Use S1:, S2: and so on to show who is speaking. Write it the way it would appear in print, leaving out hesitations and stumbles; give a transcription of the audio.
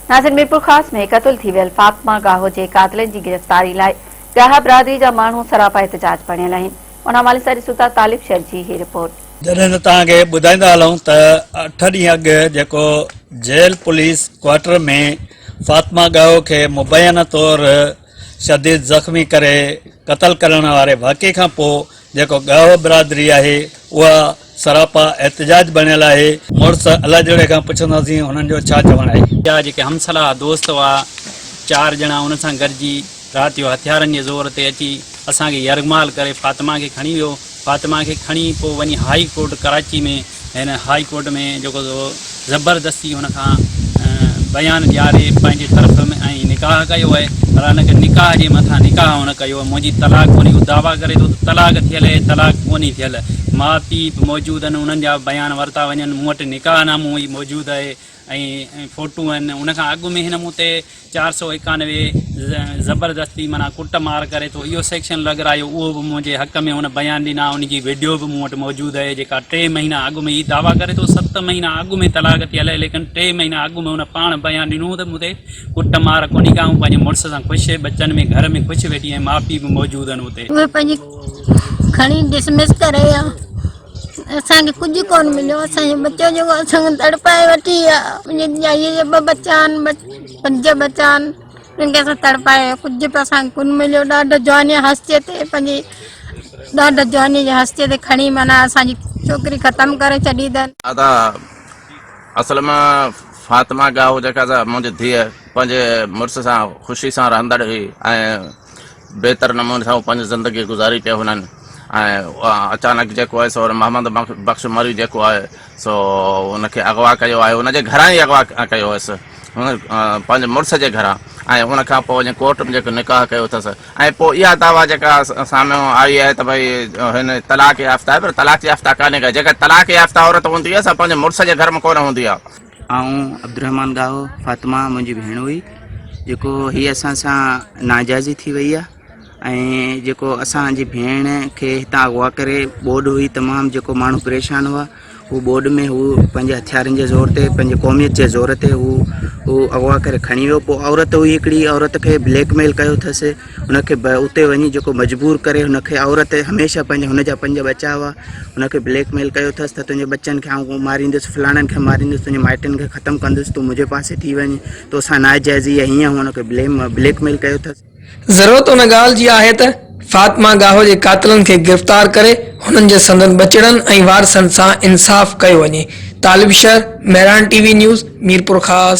S1: नाज़रीन, मीरपुर ख़ास में क़त्ल थी वियल फातिमा गाहो जे कातिलनि जी गिरफ़्तारी लाइ गाह बिरादरी जा माण्हू सरापा एहतजाज पणियल आहिनि। उन हवाले सां ॾिसूं था तालिब शर जी ही रिपोर्ट।
S2: जॾहिं तव्हांखे ॿुधाईंदा हलूं त 8 ॾींहं अॻु जेको जेल पुलिस क्वार्टर में फातिमा गाहो खे मुबैना तौर शदीद ज़ख़्मी करे क़त्ल करण वारे वाक़े खां पोइ जेको गाहो बिरादरी आहे उहा सरापा एहतजाज बणियल आहे। मुड़ुस अलाह जड़े खां पुछंदासीं हुननि जो छा चवणु आहे।
S3: जेके हमसला दोस्त हुआ 4 ॼणा उन सां गॾिजी राति जो हथियारनि जे ज़ोर ते अची असांखे यरगमाल करे फातिमा खे खणी वियो। फातिमा खे खणी पोइ वञी हाई कोर्ट कराची में हिन हाई कोर्ट में जेको ज़बरदस्ती हुन खां बयान ॾियारे पंहिंजे तरफ़ में ऐं निकाह कयो आहे। पर हुनखे निकाह जे मथां निकाह हुन कयो आहे। मुंहिंजी तलाक कोन्हे, उहो दावा करे थो त तलाक थियल आहे, तलाक कोन्हे थियल। माउ पीउ बि मौजूदु आहिनि, उन्हनि जा बयान वरिता वञनि। मूं वटि निकाहनामो ई मौजूदु आहे ऐं फ़ोटू आहिनि। उनखां अॻु में हिन मूं ते 491 ज़बरदस्ती माना कुट मार करे थो इहो सेक्शन लॻारायो, उहो बि मुंहिंजे हक़ में हुन बयान ॾिना। उनजी वीडियो बि मूं वटि मौजूदु आहे जेका 3 महीना अॻु में ई दावा करे थो 7 महीना अॻु में तलाक थियल आहे, लेकिन 3 महीना अॻु में हुन पाण बयान ॾिनो त मूं ते कुट मार कोन्हे का। पंहिंजे मुड़ुस सां ख़ुशि आहे, बचनि में घर में ख़ुशि वेठी ऐं माउ पीउ बि मौजूदु आहिनि हुते।
S4: उहे पंहिंजी खणी डिसमिस करे असांखे कुझु कोन मिलियो। असांजो बच्चो जेको असांखे तड़पाए वठी आहे, मुंहिंजे ॼाईअ जे 2 बच्चा आहिनि, 5 बच्चा आहिनि, उनखे असां तड़पाए कुझु बि असांखे कोन मिलियो। ॾाढो जवानी हस्तीअ ते पंहिंजी ॾाढो जवानी जे हस्तीअ ते खणी माना असांजी छोकिरी ख़तमु करे छॾी अथनि।
S5: असल में फातिमा गाहो जेका मुंहिंजी धीअ पंहिंजे मुड़ुस सां ख़ुशी सां रहंदड़ हुई ऐं बहितर नमूने सां पंहिंजी ज़िंदगी गुज़ारी पिया हुननि। ऐं अचानक जेको आहे सो मोहम्मद बख्श मरी जेको आहे सो हुनखे अगवा कयो आहे। हुनजे घरां ई अगवा कयो हुयसि, हुन पंहिंजे मुड़ुस जे घरां। ऐं हुनखां पोइ वञी कोर्ट में जेको निकाह कयो अथसि। ऐं पोइ इहा दावा जेका साम्हूं आई आहे त भई हिन तलाक याफ़्ता आहे, पर तलाक याफ़्ता कान्हे का। जेका तलाक याफ़्ता औरत हूंदी आहे सा पंहिंजे मुड़ुस जे घर में कोन हूंदी आहे।
S6: अब्दुर्रहमान गाहो फातिमा मुंहिंजी भेण हुई, जेको हीअ असां सां नाजाइज़ी थी वई आहे। ऐं जेको असांजी भेण खे हितां अगवा करे बोर्ड हुई, तमामु जेको माण्हू परेशान हुआ, हू बोर्ड में हू पंहिंजे हथियारनि जे ज़ोर ते पंहिंजे क़ौमियत जे ज़ोर ते हू अगवा करे खणी वियो। पोइ औरत हुई हिकिड़ी, औरत खे ब्लैकमेल कयो अथसि, हुनखे उते वञी जेको मजबूर करे हुनखे औरत हमेशह पंहिंजे हुनजा 5 बच्चा हुआ, हुनखे ब्लैकमेल कयो अथसि त तुंहिंजे बच्चनि खे आउं मारींदुसि, फलाणनि खे मारींदुसि, तुंहिंजे माइटनि खे ख़तमु कंदुसि, तूं मुंहिंजे पासे थी वञे, तोसां नाजाइज़ी आहे, हीअं हुनखे ब्लैकमेल कयो अथसि।
S7: ज़रूरत उन ॻाल्हि जी आहे त फातिमा गाहो जे कातिलनि खे गिरफ़्तार करे हुननि जे संदनि बचड़नि ऐं वारसनि सां इंसाफ़ कयो वञे। तालिब शर, मेहरान TV न्यूज़, मीरपुर ख़ास।